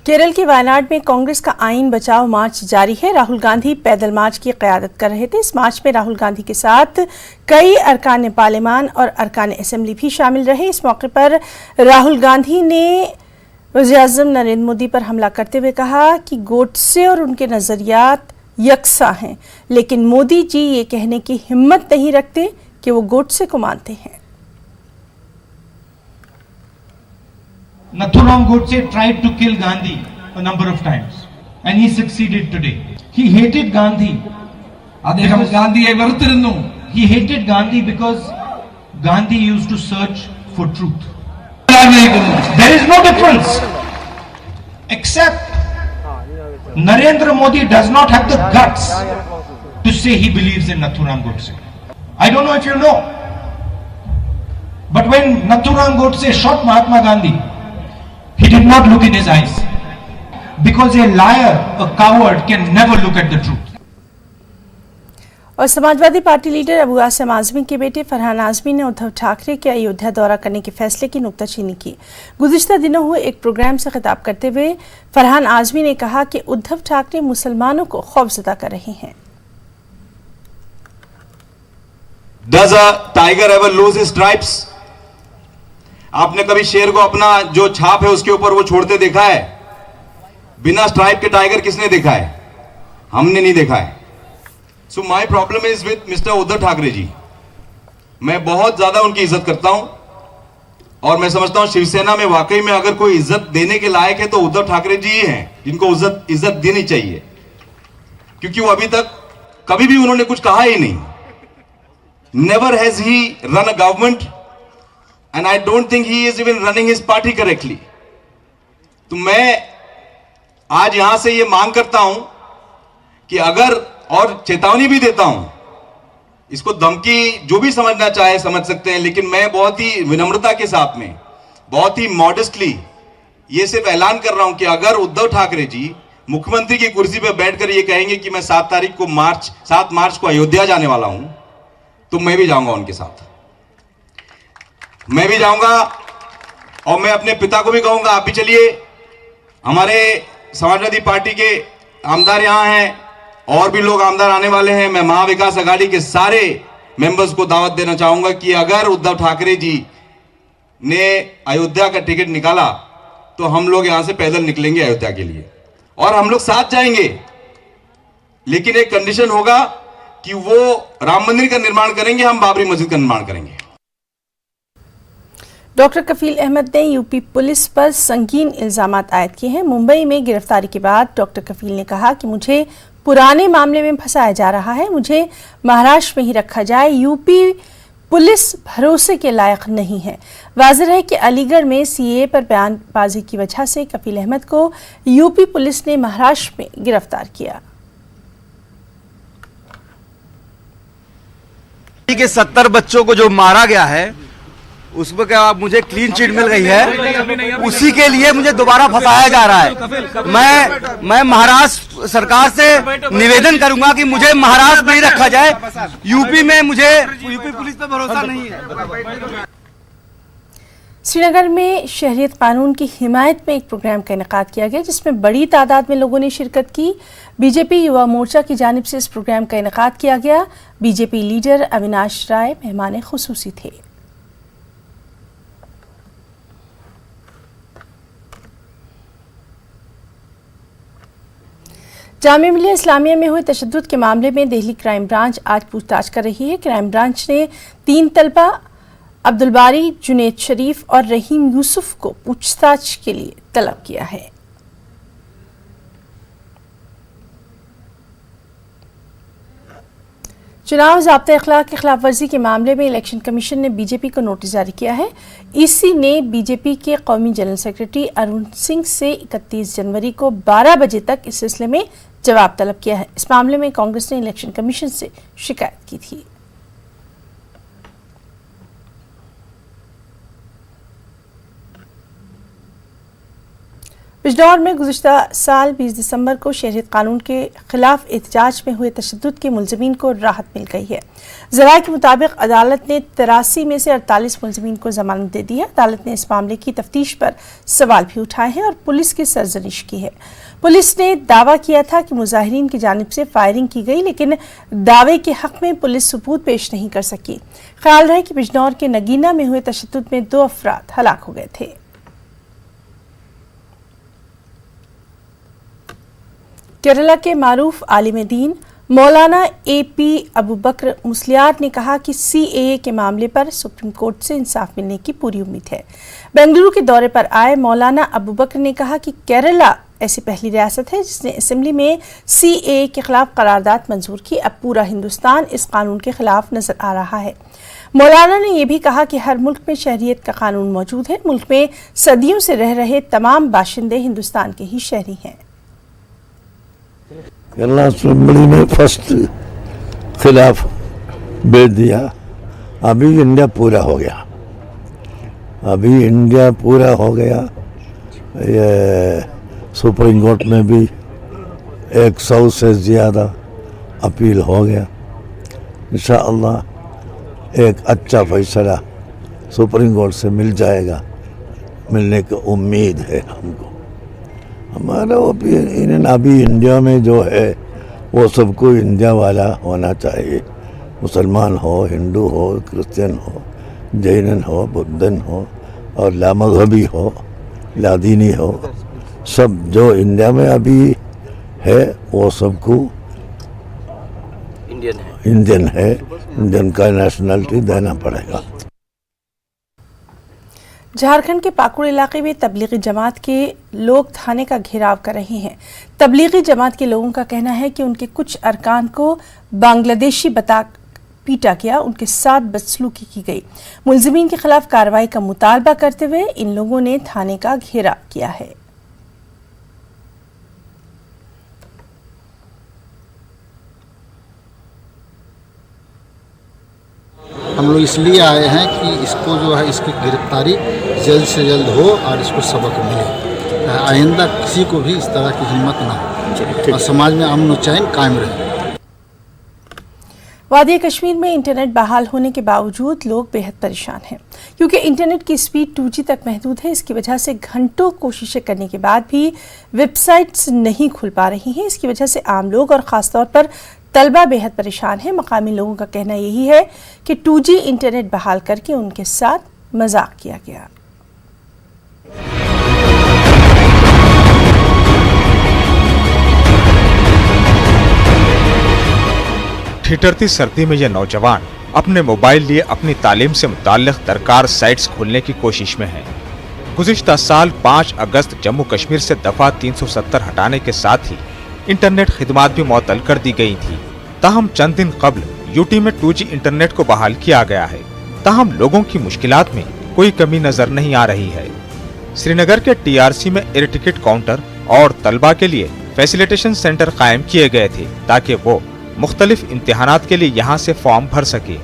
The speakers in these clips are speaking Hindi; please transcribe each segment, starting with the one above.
केरल के वायनाड में कांग्रेस का आईन बचाओ मार्च जारी है। राहुल गांधी पैदल मार्च की क़यादत कर रहे थे। इस मार्च में राहुल गांधी के साथ कई अरकान पार्लियामान और अरकान असेंबली भी शामिल रहे। इस मौके पर राहुल गांधी ने वज़ीर-ए-आज़म नरेंद्र मोदी पर हमला करते हुए कहा कि गोडसे और उनके नज़रियात यकसा हैं, लेकिन मोदी जी ये कहने की हिम्मत नहीं रखते कि वो गोडसे को मानते हैं। Nathuram Godse tried to kill Gandhi a number of times and he succeeded today. He hated Gandhi. He hated Gandhi because Gandhi used to search for truth. There is no difference except Narendra Modi does not have the guts to say he believes in Nathuram Godse. I don't know if you know, but when Nathuram Godse shot Mahatma Gandhi, he did not look in his eyes, because a liar, a coward can never look at the truth. और समाजवादी पार्टी लीडर अबू आसिम आज़मी के बेटे फरहान आज़मी ने उद्धव ठाकरे के अयोध्या दौरा करने के फैसले की नुक्ताचीनी की। गुज़िश्ता दिनों हुए एक प्रोग्राम से खिताब करते हुए फरहान आज़मी ने कहा कि उद्धव ठाकरे मुसलमानों को खौफज़दा कर रहे हैं। Does a tiger ever lose his stripes? आपने कभी शेर को अपना जो छाप है उसके ऊपर वो छोड़ते देखा है? बिना स्ट्राइप के टाइगर किसने देखा है? हमने नहीं देखा है। So my problem is with mister Uddhav Thackeray ji. मैं बहुत ज्यादा उनकी इज्जत करता हूं और मैं समझता हूं शिवसेना में वाकई में अगर कोई इज्जत देने के लायक है तो उद्धव ठाकरे जी ही हैं, जिनको इज्जत देनी चाहिए, क्योंकि वो अभी तक कभी भी उन्होंने कुछ कहा ही नहीं। Never has he run a government and I don't think he is even running his party correctly. तो मैं आज यहां से ये मांग करता हूं कि अगर, और चेतावनी भी देता हूं, इसको धमकी जो भी समझना चाहे समझ सकते हैं, लेकिन मैं बहुत ही विनम्रता के साथ में, बहुत ही मॉडेस्टली ये सिर्फ ऐलान कर रहा हूं कि अगर उद्धव ठाकरे जी मुख्यमंत्री की कुर्सी पर बैठकर ये कहेंगे कि मैं 7 मार्च को अयोध्या जाने वाला हूं, तो मैं भी जाऊंगा उनके साथ। मैं भी जाऊंगा और मैं अपने पिता को भी कहूंगा आप भी चलिए। हमारे समाजवादी पार्टी के आमदार यहां हैं और भी लोग आमदार आने वाले हैं। मैं महाविकास आघाड़ी के सारे मेंबर्स को दावत देना चाहूंगा कि अगर उद्धव ठाकरे जी ने अयोध्या का टिकट निकाला तो हम लोग यहां से पैदल निकलेंगे अयोध्या के लिए और हम लोग साथ जाएंगे, लेकिन एक कंडीशन होगा कि वो राम मंदिर का निर्माण करेंगे, हम बाबरी मस्जिद का निर्माण करेंगे। डॉक्टर कफील अहमद ने यूपी पुलिस पर संगीन इल्जामात आयद किए हैं। मुंबई में गिरफ्तारी के बाद डॉक्टर कफील ने कहा कि मुझे पुराने मामले में फंसाया जा रहा है, मुझे महाराष्ट्र में ही रखा जाए। यूपी पुलिस भरोसे के लायक नहीं है। वाज़ेह है कि अलीगढ़ में सीएए पर बयानबाजी की वजह से कफील अहमद को यूपी पुलिस ने महाराष्ट्र में गिरफ्तार किया। के 70 बच्चों को जो मारा गया है उसमें क्या मुझे क्लीन चिट मिल गई है, उसी के लिए मुझे दोबारा फंसाया जा रहा है। मैं महाराष्ट्र सरकार से निवेदन करूंगा कि मुझे महाराष्ट्र में ही रखा जाए, यूपी में मुझे यूपी पुलिस पे भरोसा नहीं है। श्रीनगर में शहरियत कानून की हिमायत में एक प्रोग्राम का इनेकाद किया गया, जिसमें बड़ी तादाद में लोगों ने शिरकत की। बीजेपी युवा मोर्चा की जानिब से इस प्रोग्राम का इनेकाद किया गया। बीजेपी लीडर अविनाश राय मेहमान खुसूसी थे। जामिया मिलिया इस्लामिया में हुए तशद्दुद के मामले में दिल्ली क्राइम ब्रांच आज पूछताछ कर रही है। क्राइम ब्रांच ने 3 तलबा अब्दुल बारी, जुनैद शरीफ और रहीम यूसुफ को पूछताछ के लिए तलब किया है। चुनाव ज़ाब्ता अखलाक की खिलाफ वर्जी के मामले में इलेक्शन कमीशन ने बीजेपी को नोटिस जारी किया है। ईसी ने बीजेपी के कौमी जनरल सेक्रेटरी अरुण सिंह से 31 जनवरी को 12 बजे तक इस सिलसिले में जवाब तलब किया है। इस मामले में कांग्रेस ने इलेक्शन कमीशन से शिकायत की थी। बिजनौर में गुज़िश्ता साल 20 दिसंबर को शहरियत कानून के खिलाफ एहतजाज में हुए तशद्दुद के मुलज़मीन को राहत मिल गई है। ज़राए के मुताबिक अदालत ने 83 में से 48 मुलज़मीन को जमानत दे दी है। अदालत ने इस मामले की तफ्तीश पर सवाल भी उठाए हैं और पुलिस की सरजनिश की है। पुलिस ने दावा किया था कि मुजाहिरीन की जानिब से फायरिंग की गई, लेकिन दावे के हक में पुलिस सबूत पेश नहीं कर सकी। ख्याल रहे कि बिजनौर के नगीना में हुए तशद्दुद में 2 अफराद हलाक हो गए थे। केरला के मारूफ आलिम दीन मौलाना AP अबू बकर मुस्लियार ने कहा कि CAA के मामले पर सुप्रीम कोर्ट से इंसाफ मिलने की पूरी उम्मीद है। बेंगलुरु के दौरे पर आए मौलाना अबू बकर ने कहा कि केरला ऐसी पहली रियासत है जिसने असेंबली में CAA के खिलाफ करारदाद मंजूर की। अब पूरा हिंदुस्तान इस कानून के खिलाफ नजर आ रहा है। मौलाना ने यह भी कहा कि हर मुल्क में शहरियत का कानून मौजूद है। मुल्क में सदियों से रह रहे तमाम बाशिंदे हिंदुस्तान के ही शहरी हैं। केरला असेंबली ने फर्स्ट खिलाफ भेज दिया। अभी इंडिया पूरा हो गया। ये सुप्रीम कोर्ट में भी 100 से ज़्यादा अपील हो गया। इंशाअल्लाह एक अच्छा फैसला सुप्रीम कोर्ट से मिल जाएगा, मिलने की उम्मीद है हमको। हमारा ओपिनियन अभी इंडिया में जो है वो सबको इंडिया वाला होना चाहिए। मुसलमान हो, हिंदू हो, क्रिश्चियन हो, जैन हो, बुद्धन हो और लामज़हबी हो, लादीनी हो, सब जो इंडिया में अभी है वो सबको इंडियन का नेशनलिटी देना पड़ेगा। झारखंड के पाकुड़ इलाके में तबलीगी जमात के लोग थाने का घेराव कर रहे हैं। तबलीगी जमात के लोगों का कहना है कि उनके कुछ अरकान को बांग्लादेशी बता पीटा गया, उनके साथ बदसलूकी की गई। मुलजिमीन के खिलाफ कार्रवाई का मुतालबा करते हुए इन लोगों ने थाने का घेराव किया है। हम लोग इसलिए आए हैं कि इसको जो है इसकी गिरफ्तारी जल्द से जल्द हो और इसको सबक मिले। आइंदा किसी को भी इस तरह की हिम्मत ना हो और समाज में अमन और चैन कायम रहे। वादी कश्मीर में इंटरनेट बहाल होने के बावजूद लोग बेहद परेशान हैं, क्योंकि इंटरनेट की स्पीड 2G तक महदूद है। इसकी वजह से घंटों कोशिशें करने के बाद भी वेबसाइट्स नहीं खुल पा रही हैं। इसकी वजह से आम लोग और ख़ासतौर पर तलबा बेहद परेशान हैं। मकामी लोगों का कहना यही है कि 2G इंटरनेट बहाल करके उनके साथ मजाक किया गया। ठिठुरती सर्दी में ये नौजवान अपने मोबाइल लिए अपनी तालीम से मुताल्लिक़ दरकार साइट्स खोलने की कोशिश में हैं। गुज़िश्ता साल 5 अगस्त जम्मू कश्मीर से दफा 370 हटाने के साथ ही इंटरनेट खिदमात भी मुअत्तल कर दी गई थी। ताहम चंद दिन कबल यूटी में 2G इंटरनेट को बहाल किया गया है। ताहम लोगों की मुश्किलात में कोई कमी नजर नहीं आ रही है। श्रीनगर के TRC में एयर टिकट काउंटर और तलबा के लिए फैसिलिटेशन सेंटर कायम किए गए थे ताकि वो मुख्तलिफ इम्तिहानात के लिए यहाँ से फॉर्म भर सके।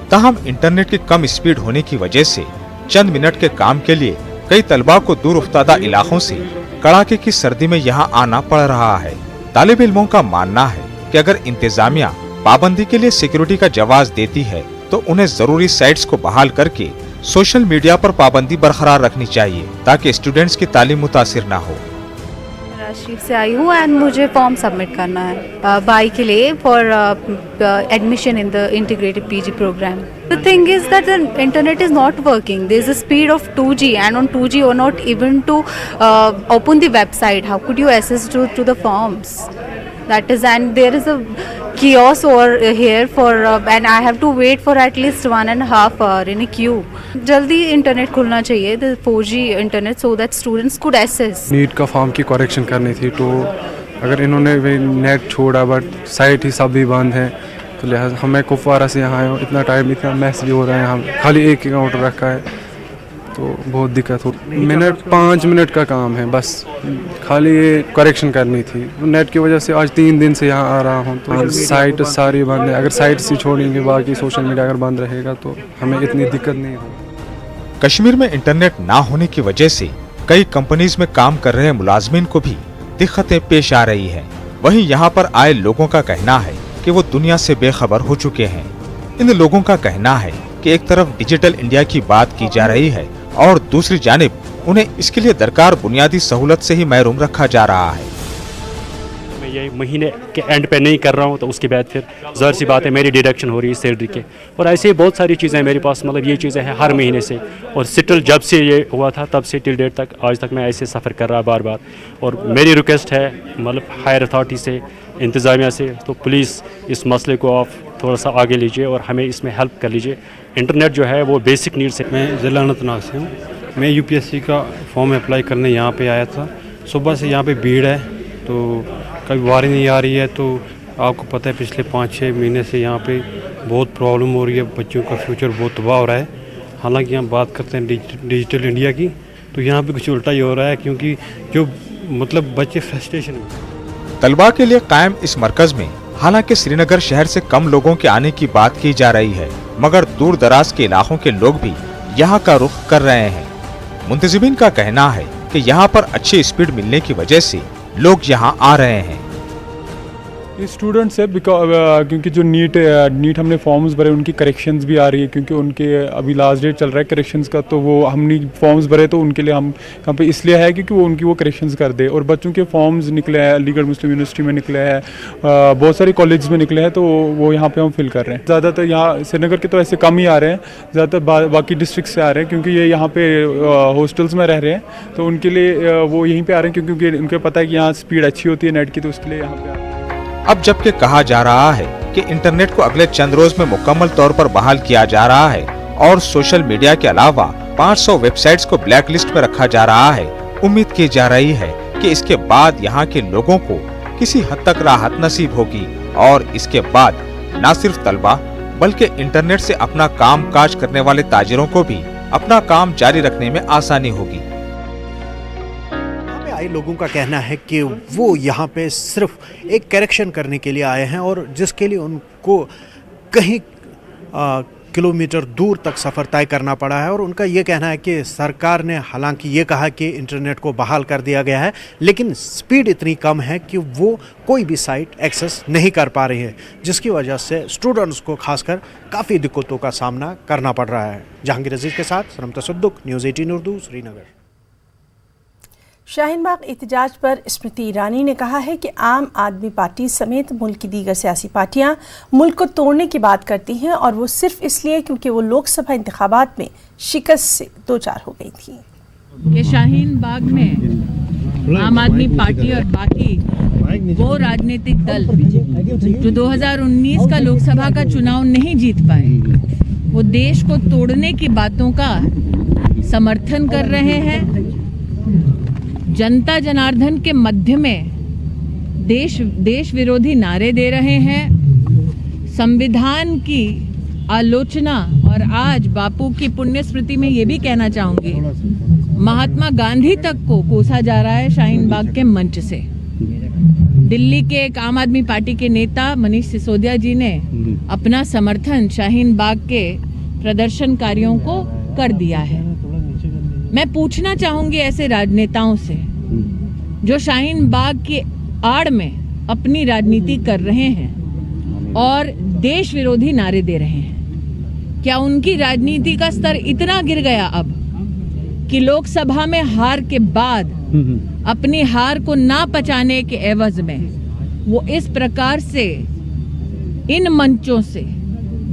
ताहम इंटरनेट की कम स्पीड होने की वजह से चंद मिनट के काम के लिए कई तलबा को दूर उफ्तादा इलाकों से कड़ाके की सर्दी में यहाँ आना पड़ रहा है। तालिब इल्मों का मानना है कि अगर इंतजामिया पाबंदी के लिए सिक्योरिटी का जवाब देती है तो उन्हें जरूरी साइट्स को बहाल करके सोशल मीडिया पर पाबंदी बरकरार रखनी चाहिए ताकि स्टूडेंट्स की तालीम मुतासिर न हो। राजशीफ से आई हूँ एंड मुझे फॉर्म सबमिट करना है बाई के लिए for admission in the integrated PG program. The thing is that the internet is not working. There is a speed of 2G and on 2G you are not even to open the website. How could you access to the forms? That is, and there is a kiosk over here for and I have to wait for at least 1.5 hours in a queue. जल्दी इंटरनेट खुलना चाहिए, the 4G इंटरनेट, so that students could access. NEET का फॉर्म की करेक्शन करनी थी, तो अगर इन्होंने नेट छोड़ा बट साइट ही सब भी बंद है, तो लिहाजा हमें कुपवारा से यहाँ आए, इतना टाइम इतना मैस भी हो रहा है, यहाँ खाली एक ही काउंटर रखा है, तो बहुत दिक्कत हो। 5 मिनट का काम है, बस खाली ये करेक्शन करनी थी। नेट की वजह से आज 3 दिन से यहाँ आ रहा हूँ, तो साइट सारी बंद है। अगर साइट से छोड़ेंगे, बाकी सोशल मीडिया अगर बंद रहेगा तो हमें इतनी दिक्कत नहीं होगी। कश्मीर में इंटरनेट ना होने की वजह से कई कंपनीज में काम कर रहे मुलाजमीन को भी दिक्कतें पेश आ रही हैं। वहीं यहाँ पर आए लोगों का कहना है कि वो दुनिया से बेखबर हो चुके हैं। इन लोगों का कहना है कि एक तरफ डिजिटल इंडिया की बात की जा रही है और दूसरी जानिब उन्हें इसके लिए दरकार बुनियादी सहूलत से ही महरूम रखा जा रहा है। मैं ये महीने के एंड पे नहीं कर रहा हूँ तो उसके बाद फिर ज़ाहिर सी बात है मेरी डिडक्शन हो रही है सैलरी के, और ऐसे ही बहुत सारी चीज़ें मेरे पास, मतलब ये चीज़ें हैं हर महीने से। और स्टिल जब से ये हुआ था तब से टिल डेट तक आज तक मैं ऐसे सफ़र कर रहा बार बार। और मेरी रिक्वेस्ट है मतलब हायर अथॉरिटी से, इंतज़ामिया से, तो प्लीज़ इस मसले को आप थोड़ा सा आगे लीजिए और हमें इसमें हेल्प कर लीजिए। इंटरनेट जो है वो बेसिक नीड्स है। मैं ज़िला अनंतनाग से हूँ। मैं यूपीएससी का फॉर्म अप्लाई करने यहाँ पे आया था। सुबह से यहाँ पे भीड़ है, तो कभी बारी नहीं आ रही है। तो आपको पता है पिछले 5-6 महीने से यहाँ पे बहुत प्रॉब्लम हो रही है, बच्चों का फ्यूचर बहुत तबाह हो रहा है। हालांकि हम बात करते हैं डिजिटल इंडिया की, तो यहाँ पे कुछ उल्टा ही हो रहा है, क्योंकि जो मतलब बच्चे फ्रस्ट्रेशन में। तलबा के लिए कायम इस मरकज में हालांकि श्रीनगर शहर से कम लोगों के आने की बात की जा रही है, मगर दूर दराज के इलाकों के लोग भी यहाँ का रुख कर रहे हैं। मुंतजिमीन का कहना है कि यहाँ पर अच्छी स्पीड मिलने की वजह से लोग यहाँ आ रहे हैं। स्टूडेंट्स है क्योंकि जो नीट हमने फॉर्म्स भरे उनकी करेक्शंस भी आ रही है, क्योंकि उनके अभी लास्ट डेट चल रहा है करेक्शंस का। तो वो हमने फॉर्म्स भरे तो उनके लिए हम यहाँ पे इसलिए है क्योंकि वो उनकी वो करेक्शंस कर दे। और बच्चों के फॉर्म्स निकले हैं, अलीगढ़ मुस्लिम यूनिवर्सिटी में निकले हैं, बहुत सारी कॉलेज में निकले हैं, तो वो यहाँ पे हम फिल कर रहे हैं। ज़्यादातर यहाँ श्रीनगर के तो ऐसे कम ही आ रहे हैं, ज़्यादातर बाकी डिस्ट्रिक्ट से आ रहे हैं, क्योंकि ये यहाँ पे हॉस्टल्स में रह रहे हैं, तो उनके लिए वो यहीं पर आ रहे हैं, क्योंकि उनको पता है कि यहाँ स्पीड अच्छी होती है नेट की, तो उसके लिए यहाँ पे आ रहे हैं। अब जबकि कहा जा रहा है कि इंटरनेट को अगले चंद रोज में मुकम्मल तौर पर बहाल किया जा रहा है और सोशल मीडिया के अलावा 500 वेबसाइट्स को ब्लैक लिस्ट में रखा जा रहा है, उम्मीद की जा रही है कि इसके बाद यहाँ के लोगों को किसी हद तक राहत नसीब होगी और इसके बाद न सिर्फ तलबा बल्कि इंटरनेट से अपना काम काज करने वाले ताजिरों को भी अपना काम जारी रखने में आसानी होगी। लोगों का कहना है कि वो यहाँ पे सिर्फ एक करेक्शन करने के लिए आए हैं, और जिसके लिए उनको कहीं किलोमीटर दूर तक सफ़र तय करना पड़ा है। और उनका ये कहना है कि सरकार ने हालांकि ये कहा कि इंटरनेट को बहाल कर दिया गया है, लेकिन स्पीड इतनी कम है कि वो कोई भी साइट एक्सेस नहीं कर पा रही है, जिसकी वजह से स्टूडेंट्स को खासकर काफ़ी दिक्कतों का सामना करना पड़ रहा है। जहांगीर अजीज़ के साथ सनम तसद्दुक, न्यूज़ 18 उर्दू, श्रीनगर। शाहीन बाग एहतजाज पर स्मृति ईरानी ने कहा है कि आम आदमी पार्टी समेत मुल्क की दीगर सियासी पार्टियां मुल्क को तोड़ने की बात करती हैं, और वो सिर्फ इसलिए क्योंकि वो लोकसभा इंतखाबात में शिकस्त से दो चार हो गई थी। ये शाहीन बाग में आम आदमी पार्टी और बाकी वो राजनीतिक दल जो 2019 का लोकसभा का चुनाव नहीं जीत पाए, वो देश को तोड़ने की बातों का समर्थन कर रहे हैं। जनता जनार्दन के मध्य में देश विरोधी नारे दे रहे हैं, संविधान की आलोचना। और आज बापू की पुण्य स्मृति में ये भी कहना चाहूंगी, महात्मा गांधी तक को कोसा जा रहा है शाहीन बाग के मंच से। दिल्ली के एक आम आदमी पार्टी के नेता मनीष सिसोदिया जी ने अपना समर्थन शाहीन बाग के प्रदर्शनकारियों को कर दिया है। मैं पूछना चाहूंगी ऐसे राजनेताओं से जो शाहीन बाग की आड़ में अपनी राजनीति कर रहे हैं और देश विरोधी नारे दे रहे हैं, क्या उनकी राजनीति का स्तर इतना गिर गया अब कि लोकसभा में हार के बाद अपनी हार को ना पचाने के एवज में वो इस प्रकार से इन मंचों से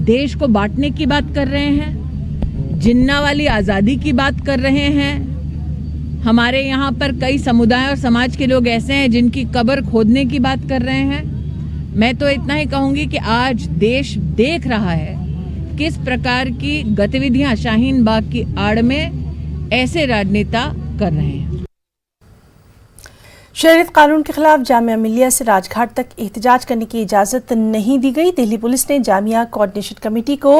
देश को बांटने की बात कर रहे हैं, जिन्ना वाली आज़ादी की बात कर रहे हैं। हमारे यहाँ पर कई समुदाय और समाज के लोग ऐसे हैं जिनकी कब्र खोदने की बात कर रहे हैं। मैं तो इतना ही कहूँगी कि आज देश देख रहा है किस प्रकार की गतिविधियां शाहीन बाग की आड़ में ऐसे राजनेता कर रहे हैं। शरीयत कानून के खिलाफ जामिया मिलिया से राजघाट तक एहतजाज करने की इजाज़त नहीं दी गई। दिल्ली पुलिस ने जामिया कोऑर्डिनेशन कमेटी को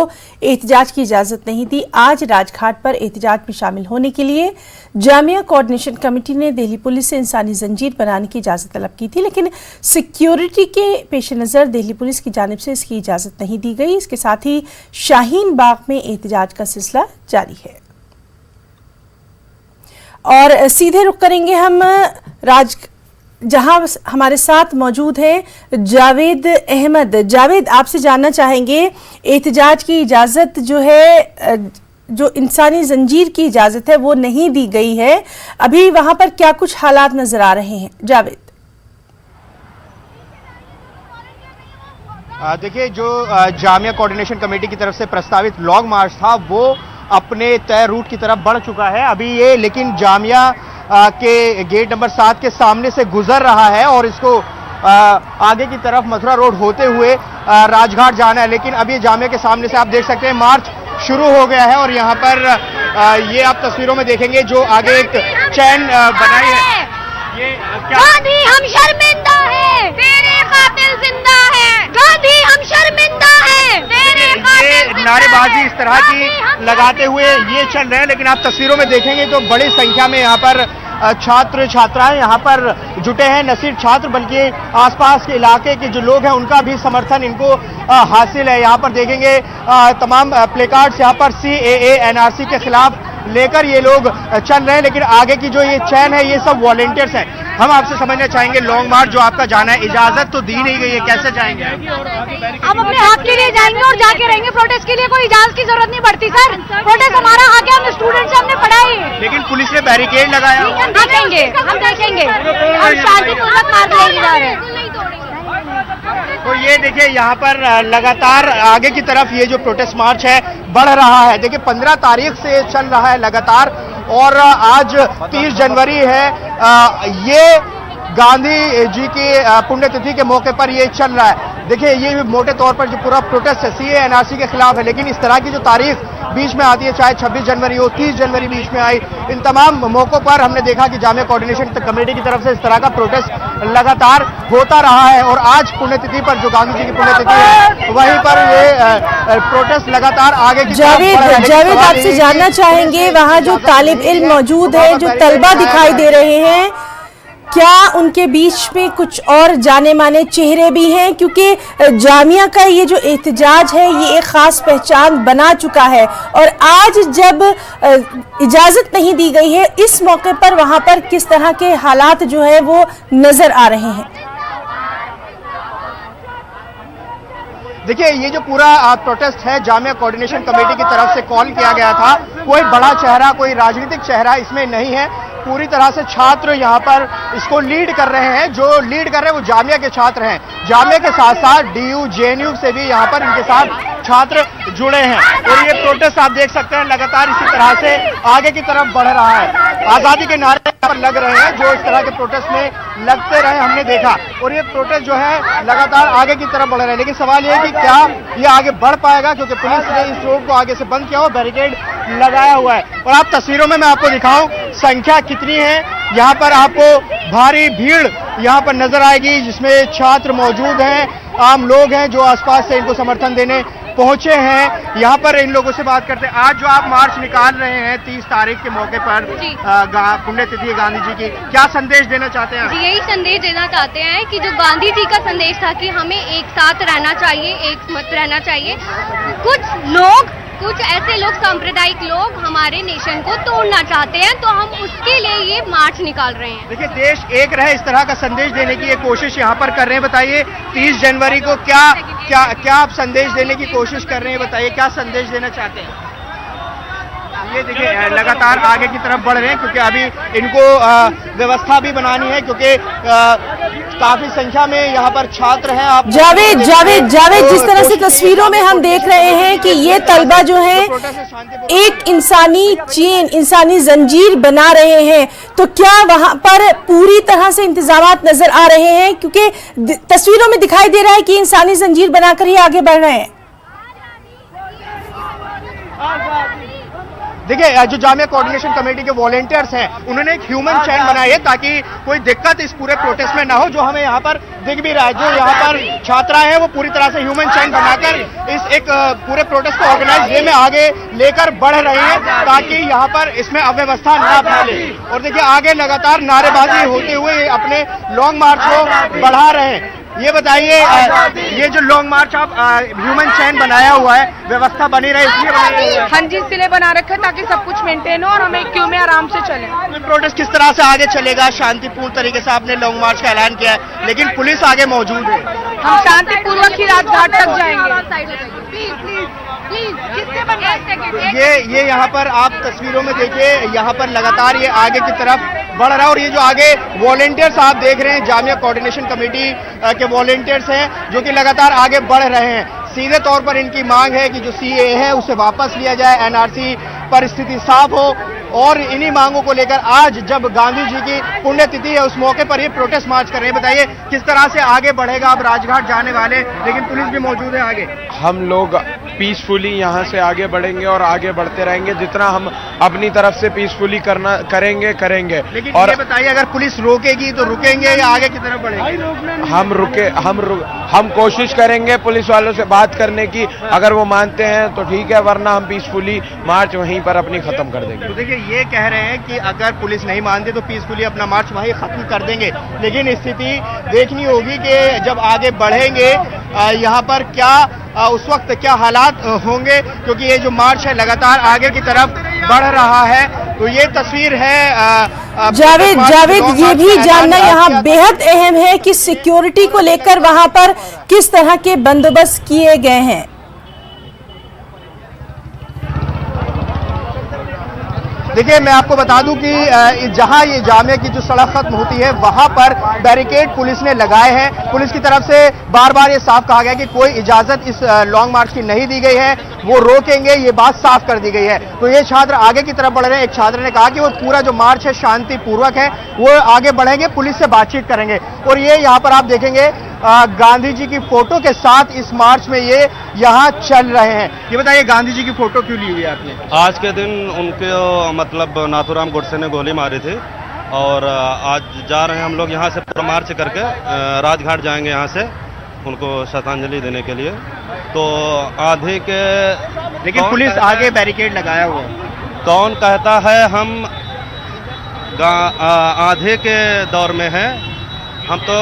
एहतजाज की इजाज़त नहीं दी। आज राजघाट पर एहतजाज में शामिल होने के लिए जामिया कोऑर्डिनेशन कमेटी ने दिल्ली पुलिस से इंसानी जंजीर बनाने की इजाज़त तलब की थी, लेकिन सिक्योरिटी के पेश नज़र दिल्ली पुलिस की जानिब से इसकी इजाज़त नहीं दी गई। इसके साथ ही शाहीन बाग में एहतजाज का सिलसिला जारी है। और सीधे रुख करेंगे हम जहां हमारे साथ मौजूद हैं जावेद अहमद। जावेद, आपसे जानना चाहेंगे, एहतजाज की इजाज़त जो है, जो इंसानी जंजीर की इजाज़त है वो नहीं दी गई है, अभी वहां पर क्या कुछ हालात नजर आ रहे हैं? जावेद। देखिए, जो जामिया कोऑर्डिनेशन कमेटी की तरफ से प्रस्तावित लॉन्ग मार्च था वो अपने तय रूट की तरफ बढ़ चुका है अभी ये, लेकिन जामिया के गेट नंबर 7 के सामने से गुजर रहा है और इसको आगे की तरफ मथुरा रोड होते हुए राजघाट जाना है। लेकिन अभी जामिया के सामने से आप देख सकते हैं मार्च शुरू हो गया है और यहाँ पर ये आप तस्वीरों में देखेंगे जो आगे एक चैन बनाई है। ये क्या? गांधी हम शर्मिंदा है, तेरे कातिल जिंदा है। गांधी हम शर्मिंदा है, तेरे कातिल जिंदा है। नारेबाजी इस तरह की लगाते हुए ये चल रहे हैं, लेकिन आप तस्वीरों में देखेंगे तो बड़ी संख्या में यहाँ पर छात्र छात्राएं यहाँ पर जुटे हैं। न सिर्फ छात्र बल्कि आसपास के इलाके के जो लोग हैं उनका भी समर्थन इनको हासिल है। यहाँ पर देखेंगे तमाम प्लेकार्ड्स यहाँ पर CAA NRC के खिलाफ लेकर ये लोग चल रहे हैं, लेकिन आगे की जो ये चैन है ये सब वॉलंटियर्स हैं। हम आपसे समझना चाहेंगे, लॉन्ग मार्च जो आपका जाना है, इजाजत तो दी नहीं गई है, कैसे जाएंगे? हम अपने हक के लिए जाएंगे और जाके रहेंगे। प्रोटेस्ट के लिए कोई इजाजत की जरूरत नहीं पड़ती सर, प्रोटेस्ट हमारा हक है, हम स्टूडेंट से हमने पढ़ाई है। लेकिन पुलिस ने बैरिकेड लगाया। हम देखेंगे, हम शांतिपूर्वक मार्च लेके जा रहे हैं। तो ये देखिए यहाँ पर लगातार आगे की तरफ ये जो प्रोटेस्ट मार्च है बढ़ रहा है। देखिए 15 तारीख से चल रहा है लगातार और आज 30 जनवरी है। ये गांधी जी की पुण्यतिथि के मौके पर ये चल रहा है। देखिए ये मोटे तौर पर जो पूरा प्रोटेस्ट है CAA NRC के खिलाफ है, लेकिन इस तरह की जो तारीख बीच में आती है, चाहे 26 जनवरी हो, 30 जनवरी बीच में आई, इन तमाम मौकों पर हमने देखा कि जामिया कोऑर्डिनेशन कमेटी की तरफ से इस तरह का प्रोटेस्ट लगातार होता रहा है। और आज पुण्यतिथि पर, जो गांधी जी की पुण्यतिथि है, वहीं पर ये प्रोटेस्ट लगातार आगे की जावेद आपसे जानना चाहेंगे, वहाँ जो तालिब इल्म मौजूद है, जो तलबा दिखाई दे रहे हैं, क्या उनके बीच में कुछ और जाने माने चेहरे भी हैं? क्योंकि जामिया का ये जो एहतजाज है ये एक खास पहचान बना चुका है और आज जब इजाजत नहीं दी गई है, इस मौके पर वहां पर किस तरह के हालात जो है वो नजर आ रहे हैं? देखिए ये जो पूरा प्रोटेस्ट है जामिया कोऑर्डिनेशन कमेटी की तरफ से कॉल किया गया था, कोई बड़ा चेहरा, कोई राजनीतिक चेहरा इसमें नहीं है। पूरी तरह से छात्र यहाँ पर इसको लीड कर रहे हैं। जो लीड कर रहे हैं वो जामिया के छात्र हैं। जामिया के साथ साथ DU JNU से भी यहाँ पर इनके साथ छात्र जुड़े हैं और ये प्रोटेस्ट आप देख सकते हैं लगातार इसी तरह से आगे की तरफ बढ़ रहा है। आजादी के नारे पर लग रहे हैं जो इस तरह के प्रोटेस्ट में लगते रहे, हमने देखा। और ये प्रोटेस्ट जो है लगातार आगे की तरफ बढ़ रहे हैं, लेकिन सवाल ये है कि क्या ये आगे बढ़ पाएगा, क्योंकि पुलिस ने इस रोड को आगे से बंद किया हुआ, बैरिकेड लगाया हुआ है। और आप तस्वीरों में मैं आपको दिखाऊं संख्या कितनी है। यहाँ पर आपको भारी भीड़ यहाँ पर नजर आएगी, जिसमें छात्र मौजूद हैं, आम लोग हैं जो आसपास से इनको समर्थन देने पहुंचे हैं। यहाँ पर इन लोगों से बात करते हैं। आज जो आप मार्च निकाल रहे हैं 30 तारीख के मौके पर पुण्यतिथि गांधी जी की, क्या संदेश देना चाहते हैं? जी यही संदेश देना चाहते हैं कि जो गांधी जी का संदेश था कि हमें एक साथ रहना चाहिए, एक मत रहना चाहिए। कुछ ऐसे लोग, सांप्रदायिक लोग हमारे नेशन को तोड़ना चाहते हैं, तो हम उसके लिए ये मार्च निकाल रहे हैं। देखिए देश एक रहे, इस तरह का संदेश देने की ये कोशिश यहाँ पर कर रहे हैं। बताइए 30 जनवरी को क्या आप संदेश देने की कोशिश कर रहे हैं? बताइए क्या संदेश देना चाहते हैं? ये देखिए लगातार आगे की तरफ बढ़ रहे हैं, क्योंकि अभी इनको व्यवस्था भी बनानी है, क्योंकि काफी संख्या में यहाँ पर छात्र हैं। आप जावेद जिस तरह से तस्वीरों में हम देख रहे हैं कि ये तलबा जो है एक इंसानी चेन, इंसानी जंजीर बना रहे हैं, तो क्या वहां पर पूरी तरह से इंतजामात नजर आ रहे हैं? क्योंकि तस्वीरों में दिखाई दे रहा है कि इंसानी जंजीर बनाकर ही आगे बढ़ रहे हैं। देखिए जो जामिया कोऑर्डिनेशन कमेटी के वॉलंटियर्स हैं उन्होंने एक ह्यूमन चैन बनाई है ताकि कोई दिक्कत इस पूरे प्रोटेस्ट में ना हो, जो हमें यहाँ पर दिख भी रहा है। जो यहाँ पर छात्राएं हैं वो पूरी तरह से ह्यूमन चैन बनाकर इस एक पूरे प्रोटेस्ट को ऑर्गेनाइज वे में आगे लेकर बढ़ रहे हैं, ताकि यहाँ पर इसमें अव्यवस्था ना फैले। और देखिए आगे लगातार नारेबाजी होते हुए अपने लॉन्ग मार्च को बढ़ा रहे हैं। ये बताइए ये जो लॉन्ग मार्च आप ह्यूमन चैन बनाया हुआ है, व्यवस्था बनी रहे इसलिए बनाया हुआ है? हाँ जी, इसलिए बना रखा है ताकि सब कुछ मेंटेन हो और हमें क्यू में आराम से चले। प्रोटेस्ट किस तरह से आगे चलेगा? शांतिपूर्ण तरीके से आपने लॉन्ग मार्च का ऐलान किया है, लेकिन पुलिस आगे मौजूद है। हम शांतिपूर्वक ही राजघाट तक जाएंगे। ये यहाँ पर आप तस्वीरों में देखिए, यहाँ पर लगातार ये आगे की तरफ बढ़ रहा है और ये जो आगे वॉलेंटियर्स आप देख रहे हैं, जामिया कोऑर्डिनेशन कमेटी के वॉलेंटियर्स हैं जो कि लगातार आगे बढ़ रहे हैं। सीधे तौर पर इनकी मांग है कि जो सीएए है उसे वापस लिया जाए, एनआरसी पर स्थिति साफ हो और इन्हीं मांगों को लेकर आज जब गांधी जी की पुण्यतिथि है उस मौके पर ये प्रोटेस्ट मार्च कर रहे हैं। बताइए किस तरह से आगे बढ़ेगा? अब राजघाट जाने वाले, लेकिन पुलिस भी मौजूद है आगे। हम लोग पीसफुली यहाँ से आगे बढ़ेंगे और आगे बढ़ते रहेंगे, जितना हम अपनी तरफ से पीसफुली करेंगे। लेकिन और ये बताइए अगर पुलिस रोकेगी तो रुकेंगे या आगे की तरफ बढ़ेंगे? हम कोशिश करेंगे पुलिस वालों से बात करने की, अगर वो मानते हैं तो ठीक है, वरना हम पीसफुली मार्च वहीं पर अपनी खत्म कर देंगे। तो देखिए ये कह रहे हैं कि अगर पुलिस नहीं मानती तो पीसफुली अपना मार्च वहीं खत्म कर देंगे, लेकिन स्थिति देखनी होगी कि जब आगे बढ़ेंगे यहाँ पर क्या उस वक्त क्या हालात होंगे, क्योंकि ये जो मार्च है लगातार आगे की तरफ बढ़ रहा है। तो ये तस्वीर है जावेद ये भी जानना यहाँ बेहद अहम है कि सिक्योरिटी को लेकर वहां पर किस तरह के बंदोबस्त किए गए हैं। देखिए मैं आपको बता दूं कि जहां ये जामिया की जो सड़क खत्म होती है वहां पर बैरिकेड पुलिस ने लगाए हैं। पुलिस की तरफ से बार बार ये साफ कहा गया कि कोई इजाजत इस लॉन्ग मार्च की नहीं दी गई है, वो रोकेंगे, ये बात साफ कर दी गई है। तो ये छात्र आगे की तरफ बढ़ रहे हैं। एक छात्र ने कहा कि वो पूरा जो मार्च है शांतिपूर्वक है, वो आगे बढ़ेंगे, पुलिस से बातचीत करेंगे। और ये यहाँ पर आप देखेंगे गांधी जी की फोटो के साथ इस मार्च में ये यहाँ चल रहे हैं। ये बताइए गांधी जी की फोटो क्यों ली हुई है आपने? आज के दिन उनके मतलब नाथूराम गोडसे ने गोली मारी थी और आज जा रहे हैं हम लोग यहाँ से पूरा मार्च करके राजघाट जाएंगे यहाँ से उनको श्रद्धांजलि देने के लिए। तो आधे के लेकिन पुलिस आगे बैरिकेड लगाया हुआ है। कौन कहता है हम आधे के दौर में हैं? हम तो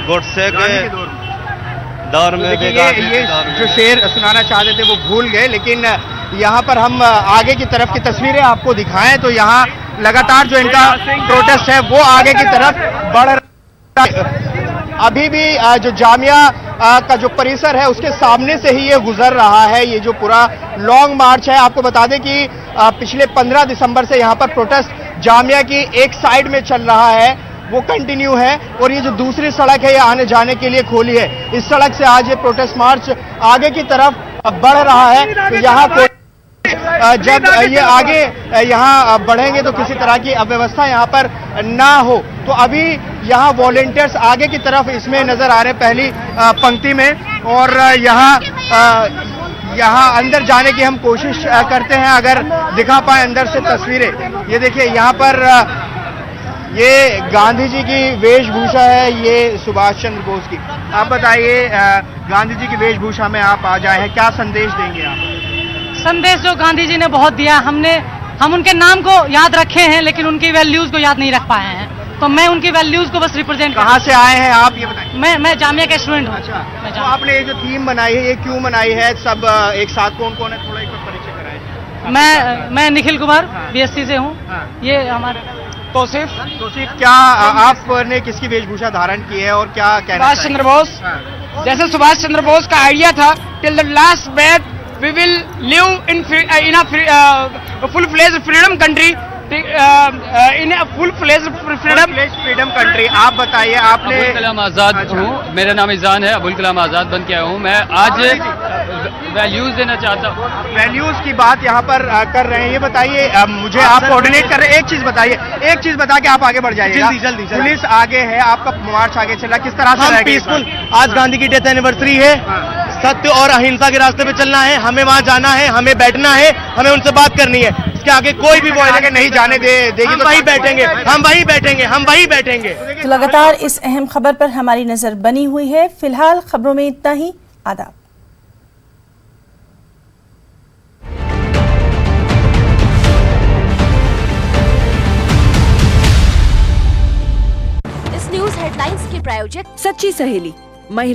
गोडसे के दौर में भी ये जो शेर सुनाना चाहते थे वो भूल गए। लेकिन यहाँ पर हम आगे की तरफ की तस्वीरें आपको दिखाएं तो यहाँ लगातार जो इनका प्रोटेस्ट है वो आगे की तरफ बढ़ रहा है। अभी भी जो जामिया का जो परिसर है उसके सामने से ही ये गुजर रहा है। ये जो पूरा लॉन्ग मार्च है, आपको बता दें कि पिछले 15 दिसंबर से यहाँ पर प्रोटेस्ट जामिया की एक साइड में चल रहा है, वो कंटिन्यू है। और ये जो दूसरी सड़क है ये आने जाने के लिए खोली है। इस सड़क से आज ये प्रोटेस्ट मार्च आगे की तरफ बढ़ रहा है। तो यहाँ जब ये आगे यहाँ बढ़ेंगे तो किसी तरह की अव्यवस्था यहाँ पर ना हो। तो अभी यहाँ वॉलेंटियर्स आगे की तरफ इसमें नजर आ रहे हैं पहली पंक्ति में, और यहाँ अंदर जाने की हम कोशिश करते हैं अगर दिखा पाए अंदर से तस्वीरें। ये देखिए यहाँ पर ये गांधी जी की वेशभूषा है, ये सुभाष चंद्र बोस की। आप बताइए गांधी जी की वेशभूषा में आप आ जाए हैं, क्या संदेश देंगे आप? संदेश जो गांधी जी ने बहुत दिया, हम उनके नाम को याद रखे हैं लेकिन उनकी वैल्यूज को याद नहीं रख पाए हैं। तो मैं उनकी वैल्यूज को बस रिप्रेजेंट। कहाँ से आए हैं आप ये बताइए? मैं जामिया का स्टूडेंट हूँ। अच्छा, तो आपने ये जो थीम बनाई है ये क्यों बनाई है? सब एक साथ कौन कौन है, थोड़ा एक बार परिचय कराएं। मैं निखिल कुमार बीएससी से हूँ। ये हमारे तौसीफ क्या आपने किसकी वेशभूषा धारण की है और क्या कहना? सुभाष चंद्र बोस। जैसे सुभाष चंद्र बोस का आइडिया था, till the last breath we will live in a full fledged freedom country, in a full fledged freedom country. आप बताइए, आपने? अबुल कलाम आजाद हूँ, मेरा नाम ईजान है, अबुल कलाम आजाद बन के आया हूँ। मैं आज वैल्यूज देना चाहता हूँ। वैल्यूज की बात यहाँ पर कर रहे हैं। ये बताइए मुझे, आप कोऑर्डिनेट कर रहे हैं, एक चीज बताइए, एक चीज बता के आप आगे बढ़ जाइएगा। जल्दी। पुलिस आगे है, आपका मार्च आगे चला, किस तरह से? हम पीसफुल। आज गांधी की डेथ एनिवर्सरी है, सत्य और अहिंसा के रास्ते पे चलना है, हमें वहाँ जाना है, हमें बैठना है, हमें उनसे बात करनी है। इसके आगे कोई भी बोलेगा नहीं जाने देगी, हम वहीं बैठेंगे, हम वहीं बैठेंगे। तो लगातार इस अहम खबर पर हमारी नजर बनी हुई है। फिलहाल खबरों में इतना ही। आदाब। इस न्यूज हेडलाइंस की प्रायोजक आयोजक सच्ची सहेली महिला